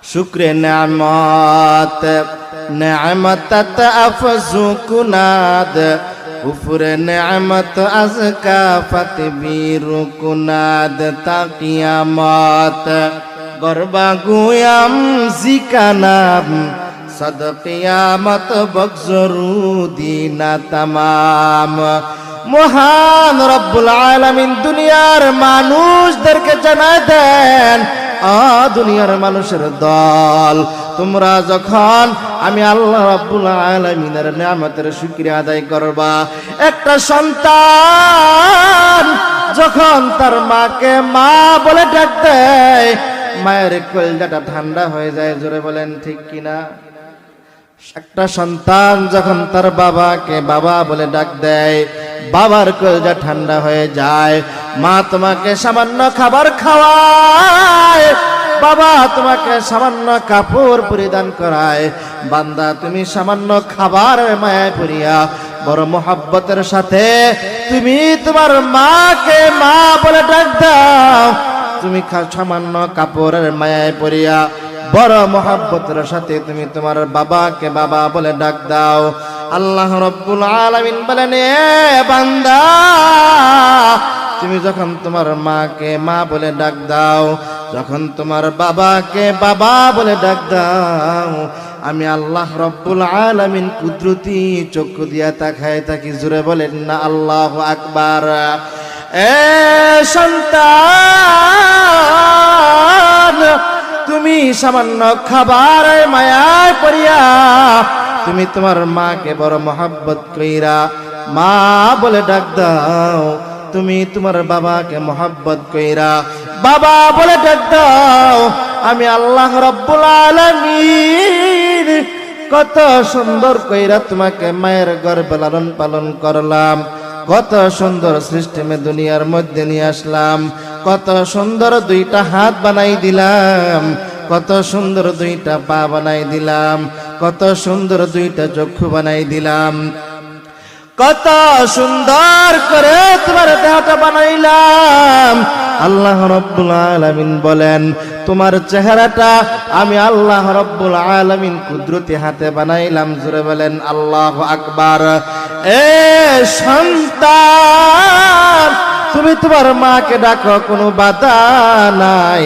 শুকরে নেয়ামত নেয়ামতত আফজু কুনাদ কুফরে নেয়ামত আজকা ফতবীরু কুনাদ তা কিয়ামত গরবা গুয়াম জিকানাম সদ কিয়ামত বগজরুদিনা তামাম। মহান রব্বুল আলামিন দুনিয়ার মানুষদেরকে জানায় দেন, দুনিয়ার মানুষের দল, তোমরা যখন আমি আল্লাহ রাব্বুল আলামিনের নিয়ামতের শুকরিয়া আদায় করবা, একটা সন্তান যখন তার মাকে মা বলে ডাক দেয়, মায়ের কলিজাটা ঠান্ডা হয়ে যায়। জোরে বলেন ঠিক কিনা? একটা সন্তান যখন তার বাবাকে বাবা বলে ডাক দেয়, বাবার কলিজা ঠান্ডা হয়ে যায়। মা তোমাকে সামান্য খাবার খাওয়ায়, বাবা তোমাকে সামান্য কাপড় পরিধান করায়, বান্দা তুমি সামান্য খাবার মায়ায় পড়িয়া বড় মোহাব্বতের সাথে তুমি তোমার মাকে মা বলে ডাক দাও। তুমি সামান্য কাপড়ের মায়ায় পড়িয়া বড় মোহাব্বতের সাথে তুমি তোমার বাবাকে বাবা বলে ডাক দাও। আল্লাহ রাব্বুল আলামিন বলেন, এ বান্দা, তুমি যখন তোমার মাকে মা বলে ডাক দাও, যখন তোমার বাবাকে বাবা বলে ডাক দাও, আমি আল্লাহ রাব্বুল আলামিন কুদরতি চক্ষু দিয়া তাকায় থাকি। জোরে বলেন না আল্লাহু আকবার। এ সন্তান, তুমি সামান্য খাবার মায়ায় পড়িয়া তুমি তোমার মাকে বড় মহব্বত কইরা মা বলে ডাক দাও। তুমি তোমার বাবাকে মহব্বত কইরা বাবা বলে ডাক দাও। আমি আল্লাহ রাব্বুল আলামিন কত সুন্দর কইরা তোমাকে মায়ের গর্ভে লালন পালন করলাম, কত সুন্দর সিস্টেমে দুনিয়ার মধ্যে নিয়ে আসলাম, কত সুন্দর দুইটা হাত বানাই দিলাম, কত সুন্দর দুইটা পা বানাই দিলাম, কত সুন্দর দুইটা চক্ষু বানাই দিলাম, কত সুন্দর করে তোমার দেহটা বানাইলাম। আল্লাহ রাব্বুল আলামিন বলেন, তোমার চেহারাটা আমি আল্লাহ রাব্বুল আলামিন কুদরতি হাতে বানাইলাম। জোরে বলেন আল্লাহু আকবার। এ সন্তান, তুমি তোমার মাকে ডাকো, কোনো বাধা নাই।